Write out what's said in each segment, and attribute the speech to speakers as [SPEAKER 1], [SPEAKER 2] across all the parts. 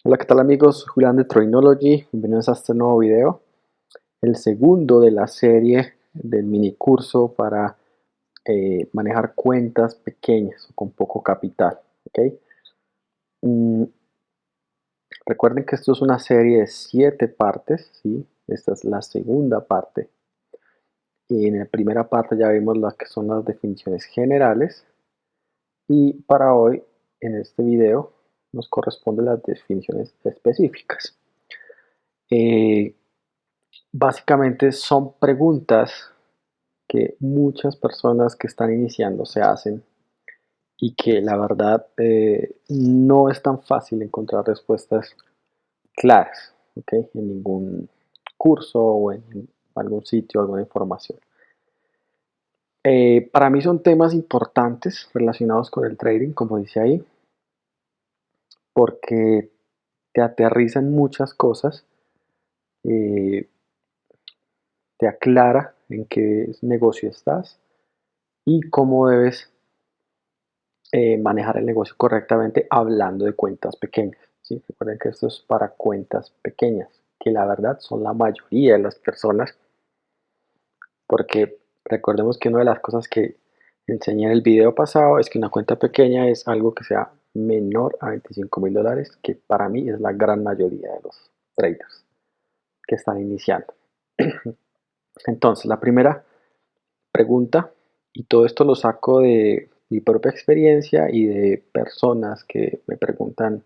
[SPEAKER 1] Hola, ¿qué tal amigos? Julián de Trainology, bienvenidos a este nuevo video, el segundo de la serie del mini curso para manejar cuentas pequeñas o con poco capital, ¿ok? Mm, Recuerden que esto es una serie de 7 partes, ¿sí? Esta es la segunda parte y en la primera parte ya vimos las que son las definiciones generales y para hoy en este video nos corresponden las definiciones específicas. Eh, Básicamente son preguntas que muchas personas que están iniciando se hacen y que la verdad no es tan fácil encontrar respuestas claras, ¿ok? En ningún curso o en algún sitio, alguna información. Para mí son temas importantes relacionados con el trading, como dice ahí, porque te aterrizan muchas cosas, eh, te aclara en qué negocio estás y cómo debes manejar el negocio correctamente hablando de cuentas pequeñas, ¿sí? Recuerden que esto es para cuentas pequeñas, que la verdad son la mayoría de las personas, porque recordemos que una de las cosas que enseñé en el video pasado es que una cuenta pequeña es algo que sea menor a $25,000, que para mí es la gran mayoría de los traders que están iniciando. Entonces, la primera pregunta, y todo esto lo saco de mi propia experiencia y de personas que me preguntan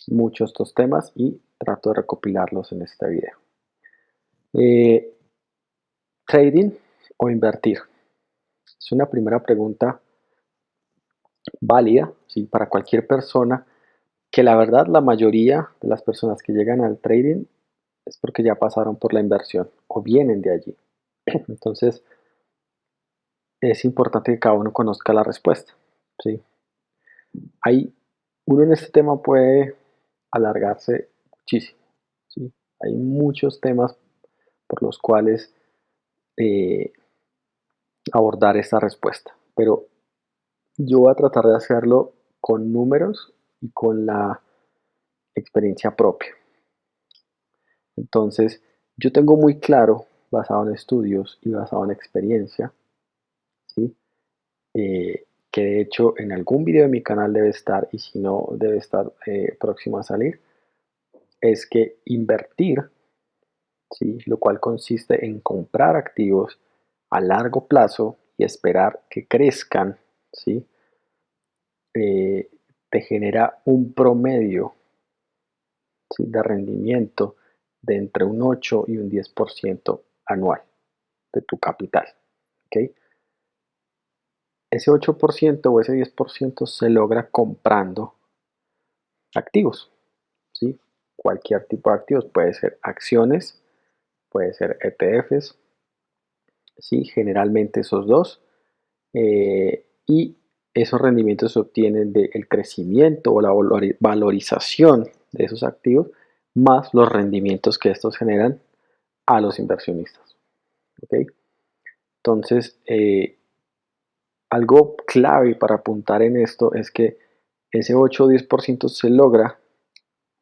[SPEAKER 1] mucho estos temas y trato de recopilarlos en este video. Eh, ¿Trading o invertir? Es una primera pregunta válida, ¿sí? Para cualquier persona, que la verdad la mayoría de las personas que llegan al trading es porque ya pasaron por la inversión o vienen de allí. Entonces es importante que cada uno conozca la respuesta, ¿sí? Hay, uno en este tema puede alargarse muchísimo, ¿sí? Hay muchos temas por los cuales eh, abordar esta respuesta, pero yo voy a tratar de hacerlo con números y con la experiencia propia. Entonces, yo tengo muy claro, basado en estudios y basado en experiencia, ¿sí? Que de hecho en algún video de mi canal debe estar, y si no, debe estar próximo a salir, es que invertir, ¿sí? Lo cual consiste en comprar activos a largo plazo y esperar que crezcan, ¿sí? eh, Te genera un promedio, ¿sí? De rendimiento de entre un 8 y un 10% anual de tu capital. ¿Okay? Ese 8% o ese 10% se logra comprando activos, ¿sí? Cualquier tipo de activos, puede ser acciones, puede ser ETFs, ¿sí? Generalmente esos dos. Y esos rendimientos se obtienen del crecimiento o la valorización de esos activos, más los rendimientos que estos generan a los inversionistas. ¿Okay? Entonces, algo clave para apuntar en esto es que ese 8 o 10% se logra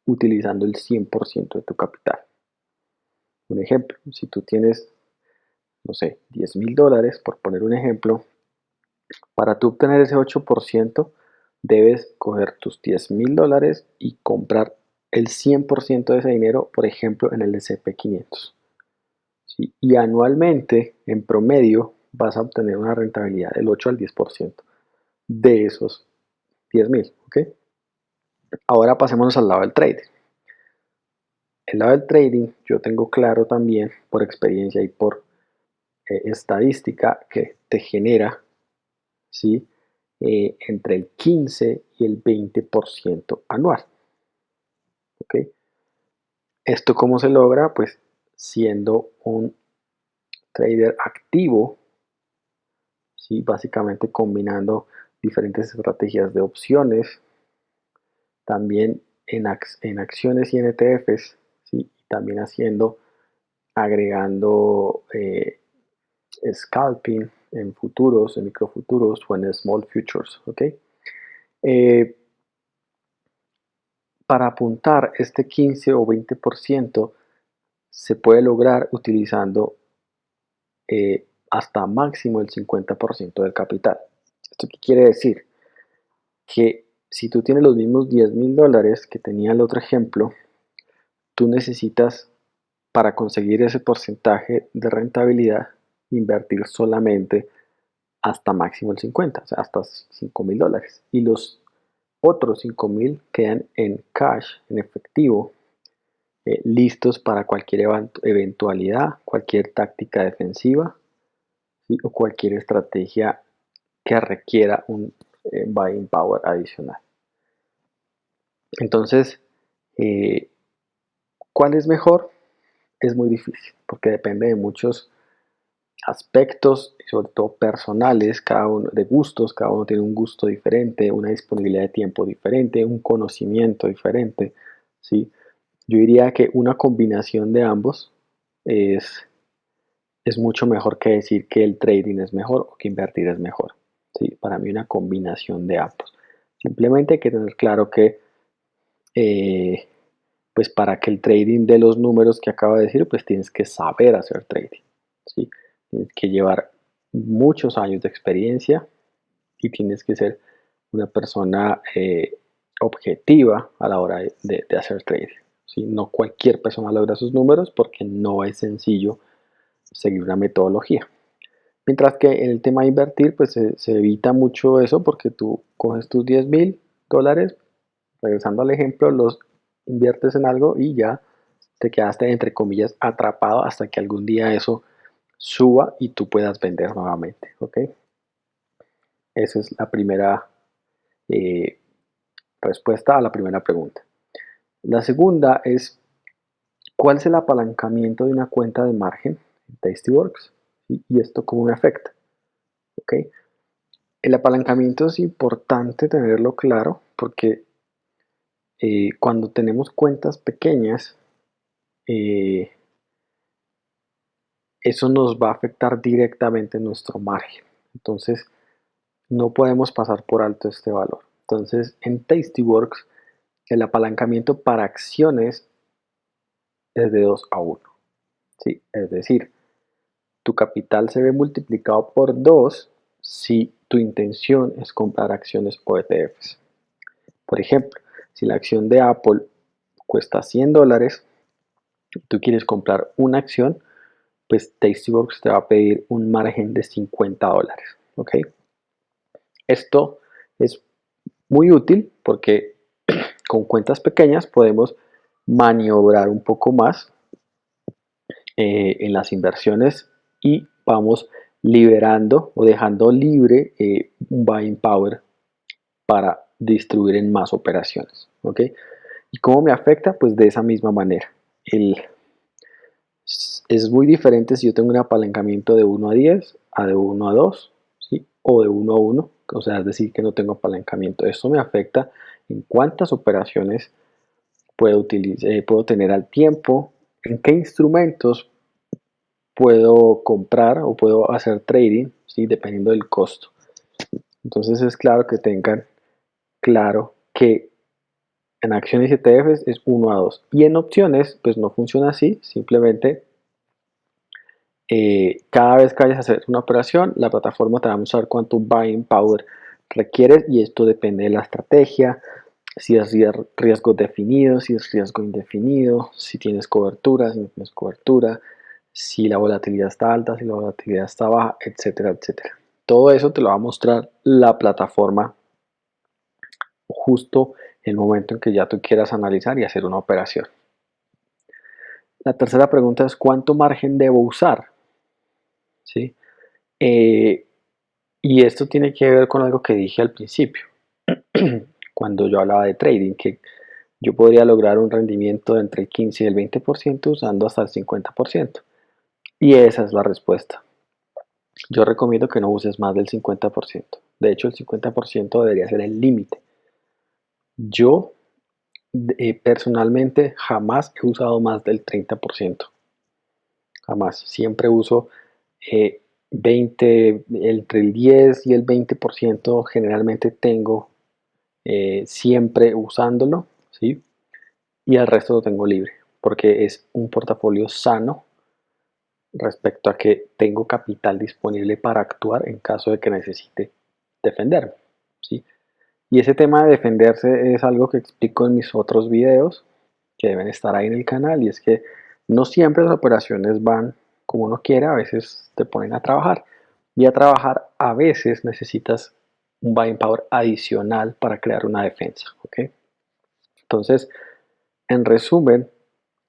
[SPEAKER 1] utilizando el 100% de tu capital. Un ejemplo, si tú tienes, no sé, $10,000, por poner un ejemplo, para tú obtener ese 8%, debes coger tus $10,000 y comprar el 100% de ese dinero, por ejemplo, en el S&P 500. ¿Sí? Y anualmente, en promedio, vas a obtener una rentabilidad del 8 al 10% de esos 10,000. ¿Ok? Ahora pasémonos al lado del trading. El lado del trading, yo tengo claro también, por experiencia y por estadística, que te genera, ¿sí? Entre el 15 y el 20% anual. ¿Ok? ¿Esto cómo se logra? Pues siendo un trader activo, ¿sí? Básicamente combinando diferentes estrategias de opciones, también en acciones y en ETFs, ¿sí? Y también agregando scalping en futuros, en microfuturos o en small futures. ¿Ok? Eh, Para apuntar este 15 o 20% se puede lograr utilizando hasta máximo el 50% del capital. ¿Esto qué quiere decir? Que si tú tienes los mismos $10,000 que tenía el otro ejemplo, tú necesitas, para conseguir ese porcentaje de rentabilidad, invertir solamente hasta máximo el 50, o sea, hasta $5,000. Y los otros 5,000 quedan en cash, en efectivo, listos para cualquier eventualidad, cualquier táctica defensiva, ¿sí? O cualquier estrategia que requiera un buying power adicional. Entonces, eh, ¿cuál es mejor? Es muy difícil porque depende de muchos aspectos, y sobre todo personales, cada uno de gustos, cada uno tiene un gusto diferente, una disponibilidad de tiempo diferente, un conocimiento diferente, ¿sí? Yo diría que una combinación de ambos es, es mucho mejor que decir que el trading es mejor o que invertir es mejor, ¿sí? Para mí una combinación de ambos. Simplemente hay que tener claro que eh, pues para que el trading dé los números que acabo de decir, pues tienes que saber hacer trading, ¿sí? Tienes que llevar muchos años de experiencia y tienes que ser una persona objetiva a la hora de hacer trading, ¿sí? No cualquier persona logra sus números porque no es sencillo seguir una metodología. Mientras que en el tema de invertir, pues se evita mucho eso porque tú coges tus $10,000, regresando al ejemplo, los inviertes en algo y ya te quedaste, entre comillas, atrapado hasta que algún día eso suba y tú puedas vender nuevamente, ¿ok? Esa es la primera eh, respuesta a la primera pregunta. La segunda es, ¿cuál es el apalancamiento de una cuenta de margen en Tastyworks? ¿Y esto cómo me afecta? ¿Ok? El apalancamiento es importante tenerlo claro porque cuando tenemos cuentas pequeñas, eh, eso nos va a afectar directamente en nuestro margen. Entonces, no podemos pasar por alto este valor. Entonces, en Tastyworks, el apalancamiento para acciones es de 2 a 1. ¿Sí? Es decir, tu capital se ve multiplicado por 2 si tu intención es comprar acciones o ETFs. Por ejemplo, si la acción de Apple cuesta $100, tú quieres comprar una acción, pues Tastyworks te va a pedir un margen de $50. ¿Ok? Esto es muy útil porque con cuentas pequeñas podemos maniobrar un poco más en las inversiones y vamos liberando o dejando libre un buying power para distribuir en más operaciones. ¿Ok? ¿Y cómo me afecta? Pues de esa misma manera. Es muy diferente si yo tengo un apalancamiento de 1 a 10 a de 1 a 2, ¿sí? O de 1 a 1, o sea, es decir, que no tengo apalancamiento. Esto me afecta en cuántas operaciones puedo tener al tiempo, en qué instrumentos puedo comprar o puedo hacer trading, ¿sí? Dependiendo del costo. Entonces es claro que tengan claro que en acciones y ETFs es 1 a 2 y en opciones pues no funciona así, simplemente cada vez que vayas a hacer una operación, la plataforma te va a mostrar cuánto buying power requieres y esto depende de la estrategia, si es riesgo definido, si es riesgo indefinido, si tienes cobertura, si no tienes cobertura, si la volatilidad está alta, si la volatilidad está baja, etcétera, etcétera. Todo eso te lo va a mostrar la plataforma justo en el momento en que ya tú quieras analizar y hacer una operación. La tercera pregunta es ¿cuánto margen debo usar? ¿Sí? Eh, y esto tiene que ver con algo que dije al principio, cuando yo hablaba de trading, que yo podría lograr un rendimiento de entre el 15 y el 20% usando hasta el 50%. Y esa es la respuesta. Yo recomiendo que no uses más del 50%. De hecho, el 50% debería ser el límite. Yo personalmente jamás he usado más del 30%. Jamás. Siempre uso 20, entre el 10 y el 20% generalmente tengo siempre usándolo, ¿sí? y el resto lo tengo libre, porque es un portafolio sano respecto a que tengo capital disponible para actuar en caso de que necesite defenderme, ¿sí? Y ese tema de defenderse es algo que explico en mis otros videos que deben estar ahí en el canal, y es que no siempre las operaciones van como uno quiere, a veces te ponen a trabajar, y a trabajar a veces necesitas un buying power adicional para crear una defensa, ¿ok? Entonces, en resumen,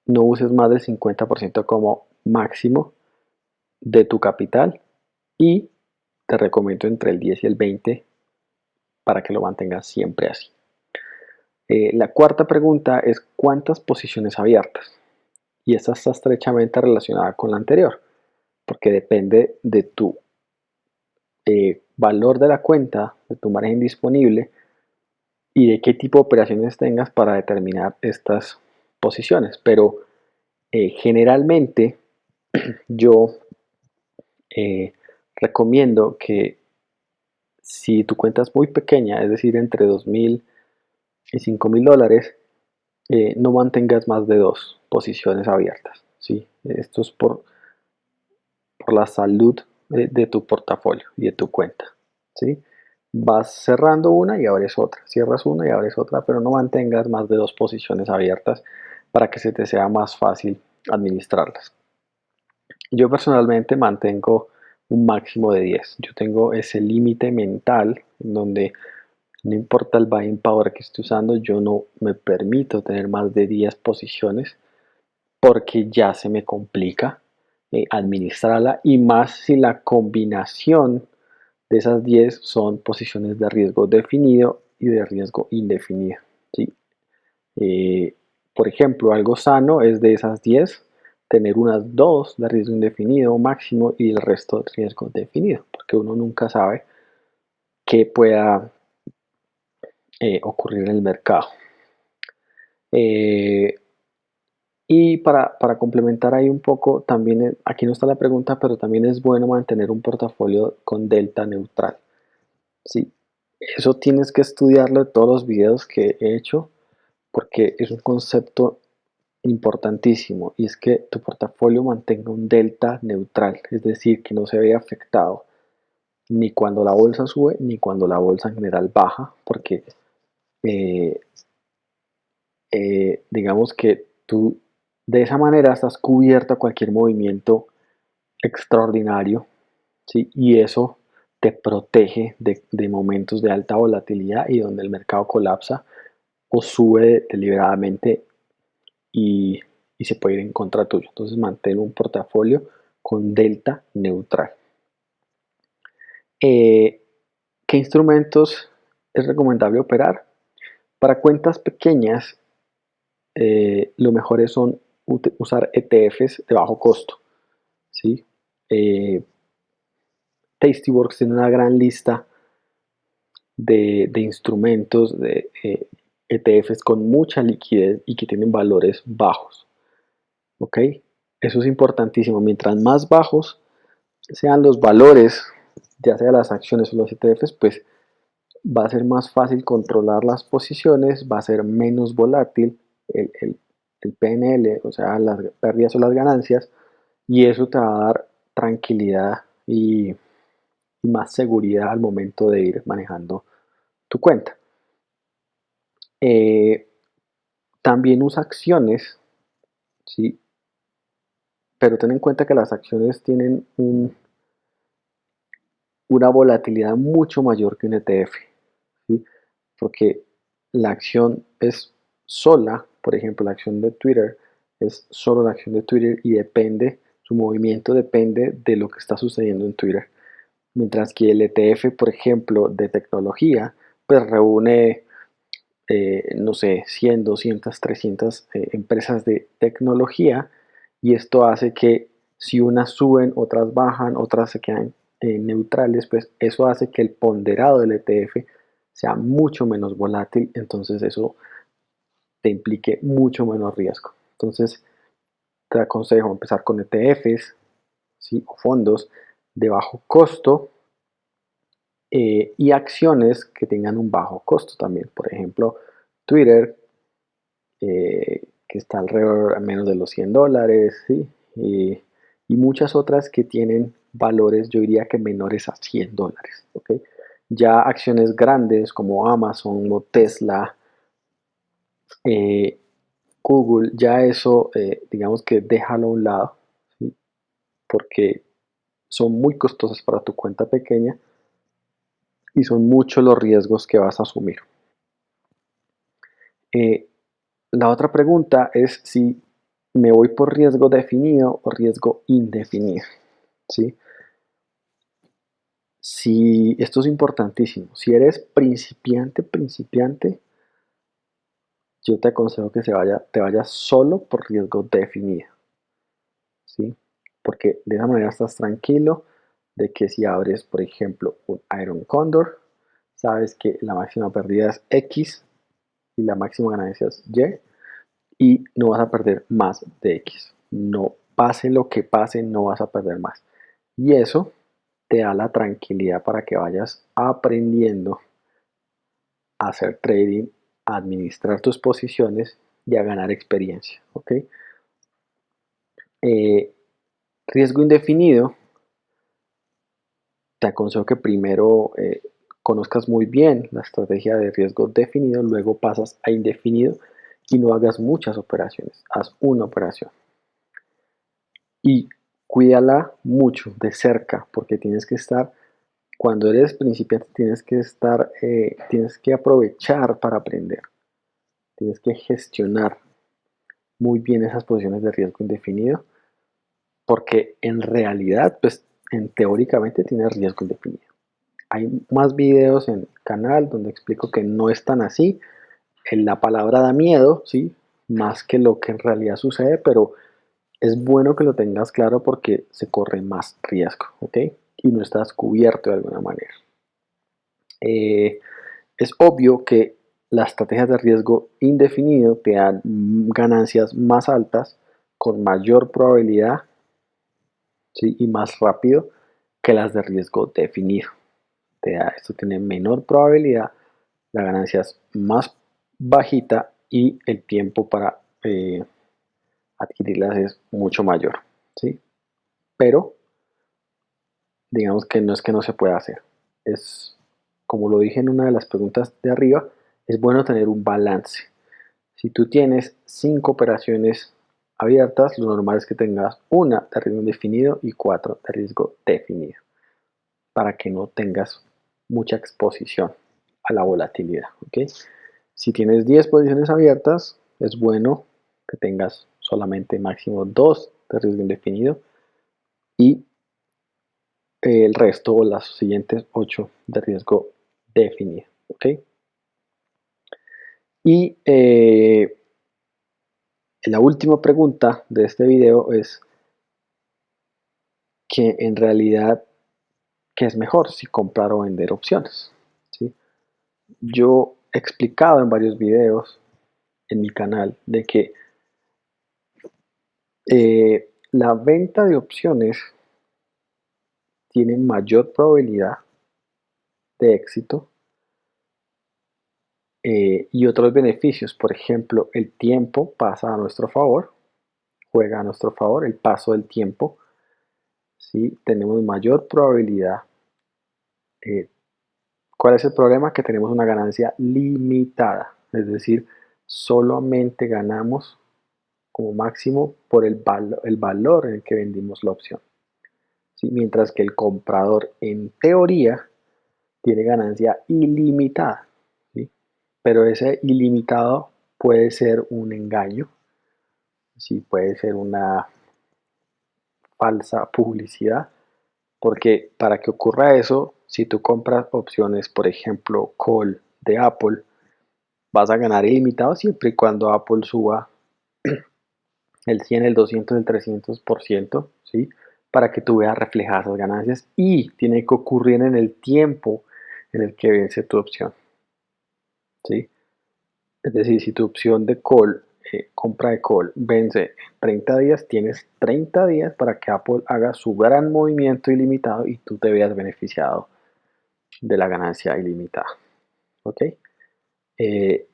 [SPEAKER 1] no uses más del 50% como máximo de tu capital, y te recomiendo entre el 10 y el 20 para que lo mantengas siempre así. La cuarta pregunta es ¿cuántas posiciones abiertas? Y esta está estrechamente relacionada con la anterior, porque depende de tu valor de la cuenta, de tu margen disponible y de qué tipo de operaciones tengas para determinar estas posiciones. Pero generalmente yo eh, recomiendo que si tu cuenta es muy pequeña, es decir, entre 2.000 y 5.000 dólares, no mantengas más de dos posiciones abiertas, ¿sí? Esto es por la salud de tu portafolio y de tu cuenta, ¿sí? Vas cerrando una y abres otra, cierras una y abres otra, pero no mantengas más de dos posiciones abiertas para que se te sea más fácil administrarlas. Yo personalmente mantengo un máximo de 10. Yo tengo ese límite mental en donde no importa el buying power que esté usando, yo no me permito tener más de 10 posiciones porque ya se me complica administrarla, y más si la combinación de esas 10 son posiciones de riesgo definido y de riesgo indefinido, ¿sí? Eh, por ejemplo, algo sano es de esas 10 tener unas 2 de riesgo indefinido máximo y el resto de riesgo definido, porque uno nunca sabe qué pueda ocurrir en el mercado. Eh, y para complementar ahí un poco, también aquí no está la pregunta, pero también es bueno mantener un portafolio con delta neutral. Sí, eso tienes que estudiarlo de todos los videos que he hecho, porque es un concepto importantísimo, y es que tu portafolio mantenga un delta neutral, es decir, que no se vea afectado ni cuando la bolsa sube ni cuando la bolsa en general baja, porque eh, digamos que tú de esa manera estás cubierto a cualquier movimiento extraordinario, ¿sí? Y eso te protege de momentos de alta volatilidad y donde el mercado colapsa o sube deliberadamente y, y se puede ir en contra tuyo. Entonces mantén un portafolio con delta neutral. ¿Qué instrumentos es recomendable operar? Para cuentas pequeñas, lo mejor son usar ETFs de bajo costo, ¿sí? Eh, Tastyworks tiene una gran lista de instrumentos de ETFs con mucha liquidez y que tienen valores bajos, ¿ok? Eso es importantísimo. Mientras más bajos sean los valores, ya sea las acciones o los ETFs, pues va a ser más fácil controlar las posiciones, va a ser menos volátil el PNL, o sea, las pérdidas o las ganancias, y eso te va a dar tranquilidad y más seguridad al momento de ir manejando tu cuenta. Eh, También usa acciones, ¿sí? Pero ten en cuenta que las acciones tienen una volatilidad mucho mayor que un ETF, ¿sí? Porque la acción es sola, por ejemplo, la acción de Twitter es solo la acción de Twitter y depende, su movimiento depende de lo que está sucediendo en Twitter. Mientras que el ETF, por ejemplo, de tecnología, pues reúne, no sé, 100, 200, 300 empresas de tecnología, y esto hace que si unas suben, otras bajan, otras se quedan neutrales, pues eso hace que el ponderado del ETF sea mucho menos volátil, entonces eso te implique mucho menos riesgo. Entonces te aconsejo empezar con ETFs, ¿sí? O fondos de bajo costo, y acciones que tengan un bajo costo también. Por ejemplo, Twitter que está alrededor a menos de los $100, ¿sí? Y muchas otras que tienen valores, yo diría que menores a $100, ¿ok? Ya acciones grandes como Amazon o Tesla, eh, Google, ya eso, digamos que déjalo a un lado, ¿sí? Porque son muy costosas para tu cuenta pequeña y son muchos los riesgos que vas a asumir. Eh, la otra pregunta es si me voy por riesgo definido o riesgo indefinido, ¿sí? Si esto es importantísimo, si eres principiante, yo te aconsejo que te vayas solo por riesgo definido, ¿sí? Porque de esa manera estás tranquilo de que si abres, por ejemplo, un Iron Condor, sabes que la máxima pérdida es X y la máxima ganancia es Y no vas a perder más de X. No pase lo que pase, no vas a perder más. Y eso te da la tranquilidad para que vayas aprendiendo a hacer trading, a administrar tus posiciones y a ganar experiencia. ¿Ok? Eh, riesgo indefinido, te aconsejo que primero conozcas muy bien la estrategia de riesgo definido, luego pasas a indefinido y no hagas muchas operaciones, haz una operación. Y cuídala mucho de cerca porque tienes que estar, cuando eres principiante tienes que aprovechar para aprender, tienes que gestionar muy bien esas posiciones de riesgo indefinido porque en realidad, pues teóricamente tienes riesgo indefinido. Hay más videos en el canal donde explico que no es tan así. La palabra da miedo, ¿sí? Más que lo que en realidad sucede, pero es bueno que lo tengas claro porque se corre más riesgo, ¿ok? Y no estás cubierto de alguna manera. Es obvio que las estrategias de riesgo indefinido te dan ganancias más altas con mayor probabilidad, ¿sí? Y más rápido que las de riesgo definido. Esto tiene menor probabilidad, la ganancia es más bajita y el tiempo para adquirirlas es mucho mayor, ¿sí? Pero digamos que no es que no se pueda hacer. Es, como lo dije en una de las preguntas de arriba, es bueno tener un balance. Si tú tienes 5 operaciones abiertas, lo normal es que tengas una de riesgo indefinido y 4 de riesgo definido, para que no tengas mucha exposición a la volatilidad. ¿Ok? Si tienes 10 posiciones abiertas, es bueno que tengas solamente máximo 2 de riesgo indefinido y el resto o las siguientes 8 de riesgo definido. ¿Ok? Y la última pregunta de este video es que en realidad, ¿qué es mejor? Si comprar o vender opciones. ¿Sí? Yo he explicado en varios videos en mi canal de que la venta de opciones tiene mayor probabilidad de éxito y otros beneficios. Por ejemplo, el tiempo pasa a nuestro favor, juega a nuestro favor, el paso del tiempo. ¿Sí? Tenemos mayor probabilidad. eh, ¿Cuál es el problema? Que tenemos una ganancia limitada, es decir, solamente ganamos como máximo por el valor en el que vendimos la opción. ¿Sí? Mientras que el comprador, en teoría, tiene ganancia ilimitada. ¿Sí? Pero ese ilimitado puede ser un engaño, ¿sí? Puede ser una falsa publicidad, porque para que ocurra eso, si tú compras opciones, por ejemplo, call de Apple, vas a ganar ilimitado siempre y cuando Apple suba el 100, el 200, el 300%, ¿sí? Para que tú veas reflejadas esas ganancias y tiene que ocurrir en el tiempo en el que vence tu opción, ¿sí? Es decir, si tu opción de call, compra de call, vence en 30 días, tienes 30 días para que Apple haga su gran movimiento ilimitado y tú te veas beneficiado de la ganancia ilimitada, ¿ok? Eh,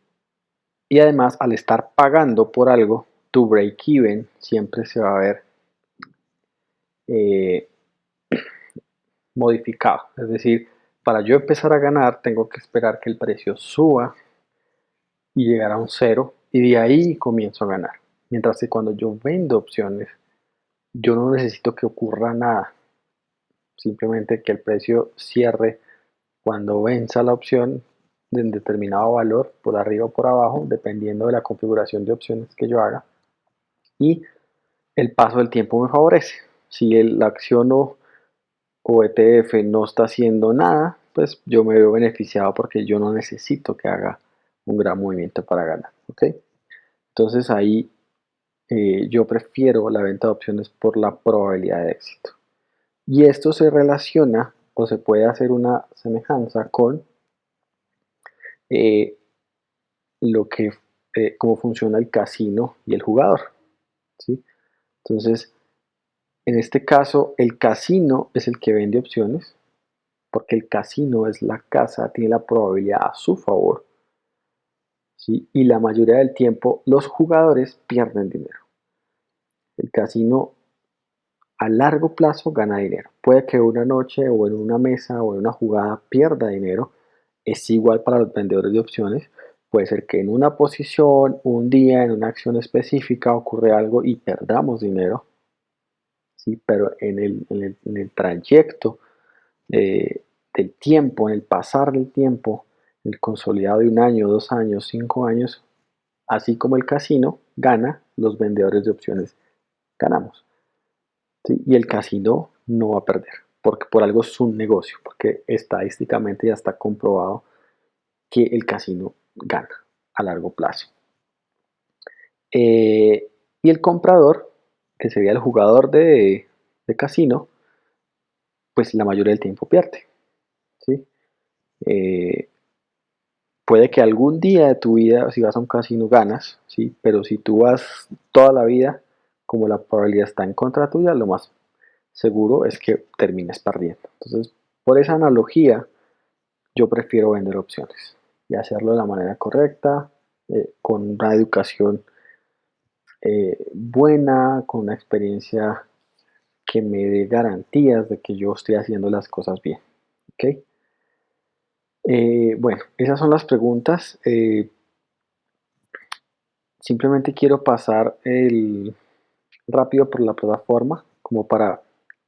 [SPEAKER 1] Y además, al estar pagando por algo, tu break-even siempre se va a ver eh, modificado. Es decir, para yo empezar a ganar, tengo que esperar que el precio suba y llegar a un cero, y de ahí comienzo a ganar. Mientras que cuando yo vendo opciones, yo no necesito que ocurra nada. Simplemente que el precio cierre cuando venza la opción de determinado valor, por arriba o por abajo, dependiendo de la configuración de opciones que yo haga. Y el paso del tiempo me favorece. Si la acción o ETF no está haciendo nada, pues yo me veo beneficiado porque yo no necesito que haga un gran movimiento para ganar. ¿Ok? Entonces ahí yo prefiero la venta de opciones por la probabilidad de éxito. Y esto se relaciona o se puede hacer una semejanza con eh, lo que, cómo funciona el casino y el jugador. ¿Sí? Entonces, en este caso, el casino es el que vende opciones, porque el casino es la casa, tiene la probabilidad a su favor, ¿sí? Y la mayoría del tiempo los jugadores pierden dinero. El casino a largo plazo gana dinero. Puede que una noche o en una mesa o en una jugada pierda dinero. Es igual para los vendedores de opciones. Puede ser que en una posición, un día, en una acción específica ocurre algo y perdamos dinero. ¿Sí? Pero en el trayecto del tiempo, en el pasar del tiempo, el consolidado de un año, 2 años, 5 años, así como el casino gana, los vendedores de opciones ganamos. ¿Sí? Y el casino no va a perder, porque por algo es un negocio, porque estadísticamente ya está comprobado que el casino gana a largo plazo. Y el comprador, que sería el jugador de casino, pues la mayoría del tiempo pierde. ¿Sí? Eh, Puede que algún día de tu vida, si vas a un casino, ganas, ¿sí? Pero si tú vas toda la vida, como la probabilidad está en contra tuya, lo más seguro es que termines perdiendo. Entonces, por esa analogía, yo prefiero vender opciones y hacerlo de la manera correcta, con una educación buena, con una experiencia que me dé garantías de que yo estoy haciendo las cosas bien. ¿Ok? Bueno, esas son las preguntas. Simplemente quiero pasar rápido por la plataforma como para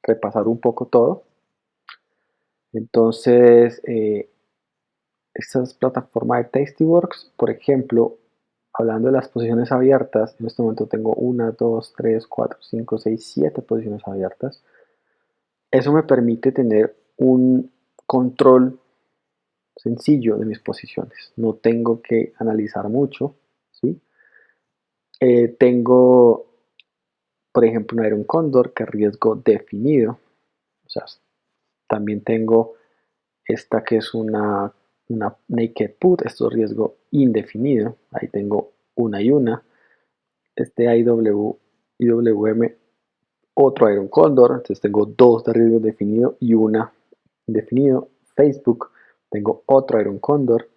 [SPEAKER 1] repasar un poco todo. Entonces, esta es plataforma de Tastyworks. Por ejemplo, hablando de las posiciones abiertas, en este momento tengo 1, 2, 3, 4, 5, 6, 7 posiciones abiertas. Eso me permite tener un control sencillo de mis posiciones. No tengo que analizar mucho, ¿sí? Tengo, por ejemplo, un Iron Condor que es riesgo definido. O sea, también tengo esta que es una Naked Put, esto es riesgo indefinido. Ahí tengo una y una. Este IWM, otro Iron Condor. Entonces tengo dos de riesgo definido y una indefinido. Facebook, tengo otro Iron Condor.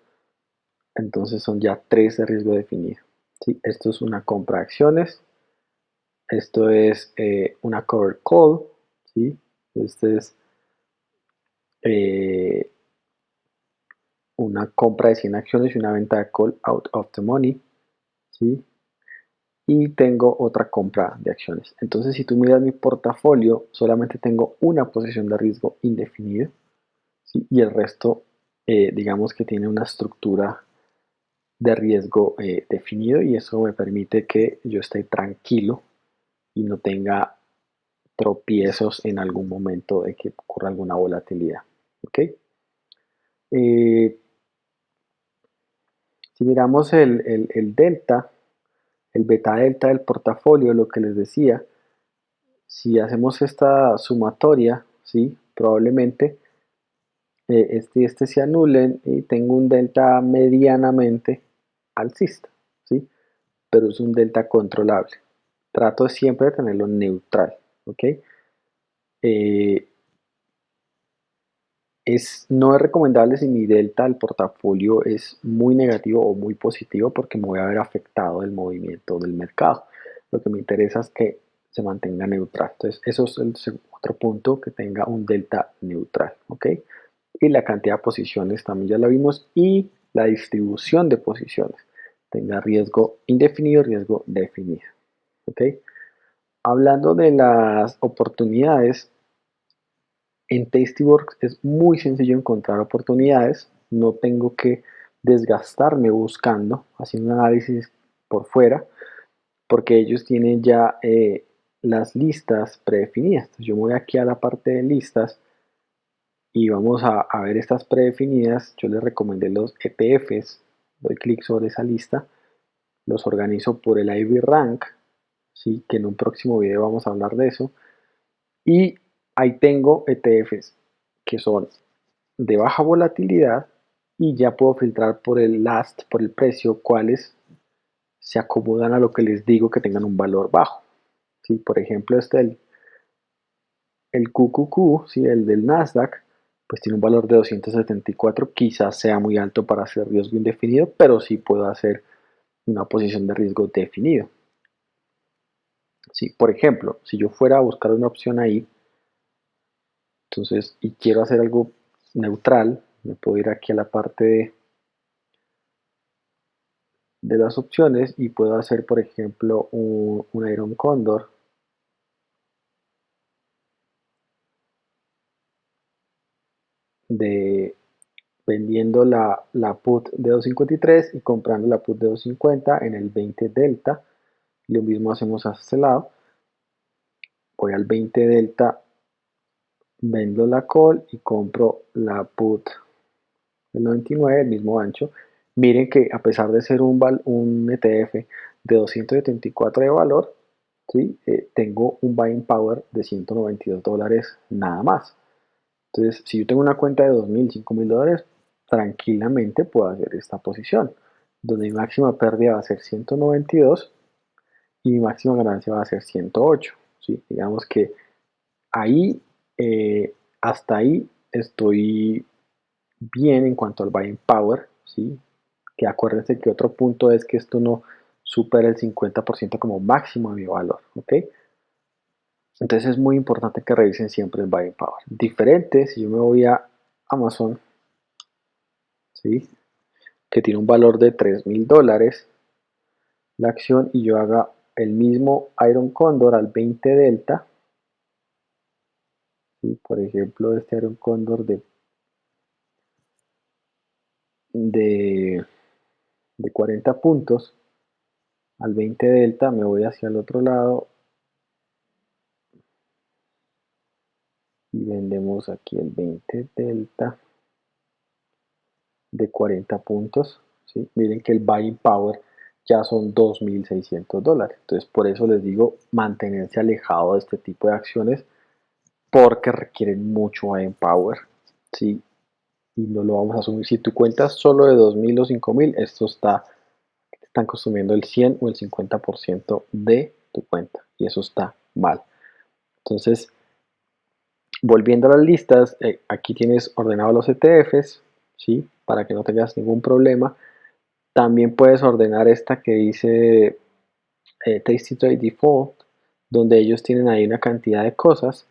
[SPEAKER 1] Entonces son ya tres de riesgo definido. ¿Sí? Esto es una compra de acciones. Esto es una cover call. ¿Sí? Este es eh, una compra de 100 acciones y una venta de call out of the money. ¿Sí? Y tengo otra compra de acciones. Entonces, si tú miras mi portafolio, solamente tengo una posición de riesgo indefinido, ¿sí? Y el resto, digamos que tiene una estructura de riesgo definido, y eso me permite que yo esté tranquilo y no tenga tropiezos en algún momento de que ocurra alguna volatilidad. ¿Ok? Eh, si miramos el delta, el beta delta del portafolio, lo que les decía, si hacemos esta sumatoria, ¿sí? Probablemente este y este se anulen y tengo un delta medianamente alcista, ¿sí? Pero es un delta controlable. Trato siempre de tenerlo neutral, ¿ok? Eh, No es recomendable si mi delta del portafolio es muy negativo o muy positivo porque me voy a ver afectado del movimiento del mercado. Lo que me interesa es que se mantenga neutral. Entonces, eso es el otro punto, que tenga un delta neutral. ¿Ok? Y la cantidad de posiciones también ya la vimos, y la distribución de posiciones. Tenga riesgo indefinido, riesgo definido. ¿Ok? Hablando de las oportunidades, en Tastyworks es muy sencillo encontrar oportunidades, no tengo que desgastarme buscando, haciendo un análisis por fuera, porque ellos tienen ya las listas predefinidas. Entonces yo voy aquí a la parte de listas y vamos a ver estas predefinidas. Yo les recomendé los ETFs, doy clic sobre esa lista, los organizo por el IB Rank, ¿sí? Que en un próximo video vamos a hablar de eso. Y ahí tengo ETFs que son de baja volatilidad, y ya puedo filtrar por el last, por el precio, cuáles se acomodan a lo que les digo que tengan un valor bajo. ¿Sí? Por ejemplo, el QQQ, ¿sí? El del Nasdaq, pues tiene un valor de 274, quizás sea muy alto para hacer riesgo indefinido, pero sí puedo hacer una posición de riesgo definido. ¿Sí? Por ejemplo, si yo fuera a buscar una opción ahí, entonces, y quiero hacer algo neutral, me puedo ir aquí a la parte de las opciones y puedo hacer, por ejemplo, un Iron Condor de vendiendo la put de 253 y comprando la put de 250 en el 20 delta. Lo mismo hacemos a este lado. Voy al 20 delta, vendo la call y compro la put del 99, el mismo ancho. Miren que a pesar de ser un ETF de 274 de valor, ¿sí? Tengo un buying power de $192 nada más. Entonces, si yo tengo una cuenta de $2,000, $5,000, tranquilamente puedo hacer esta posición, donde mi máxima pérdida va a ser 192 y mi máxima ganancia va a ser 108. ¿Sí? Digamos que ahí, hasta ahí estoy bien en cuanto al buying power. ¿Sí? Que acuérdense que otro punto es que esto no supera el 50% como máximo de mi valor. ¿Ok? Entonces es muy importante que revisen siempre el buying power. Diferente si yo me voy a Amazon, ¿sí? Que tiene un valor de $3,000 la acción, y yo haga el mismo Iron Condor al 20 delta, ¿sí? Por ejemplo, este Iron Condor de, de 40 puntos al 20 delta, me voy hacia el otro lado y vendemos aquí el 20 delta de 40 puntos. ¿Sí? Miren que el buying power ya son $2,600. Entonces, por eso les digo, mantenerse alejado de este tipo de acciones, porque requieren mucho buying power. ¿Sí? Y no lo vamos a asumir. Si tu cuenta es solo de 2,000 o 5,000, están consumiendo el 100 o el 50% de tu cuenta, y eso está mal. Entonces, volviendo a las listas, aquí tienes ordenados los ETFs, ¿sí? Para que no tengas ningún problema. También puedes ordenar esta que dice Tasty Trade Default, donde ellos tienen ahí una cantidad de cosas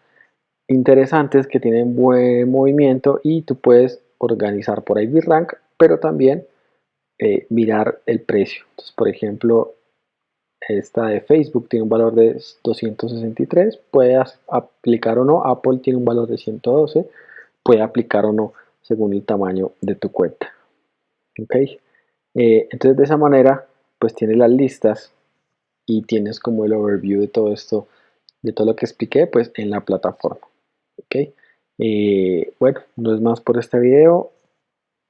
[SPEAKER 1] interesantes que tienen buen movimiento, y tú puedes organizar por IB Rank, pero también mirar el precio. Entonces, por ejemplo, esta de Facebook tiene un valor de 263, puedes aplicar o no. Apple tiene un valor de 112, puede aplicar o no según el tamaño de tu cuenta. ¿Ok? Entonces, de esa manera, pues tienes las listas y tienes como el overview de todo esto, de todo lo que expliqué, pues en la plataforma. ¿Ok? Bueno, no es más por este video.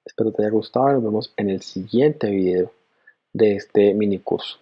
[SPEAKER 1] Espero te haya gustado. Nos vemos en el siguiente video de este mini curso.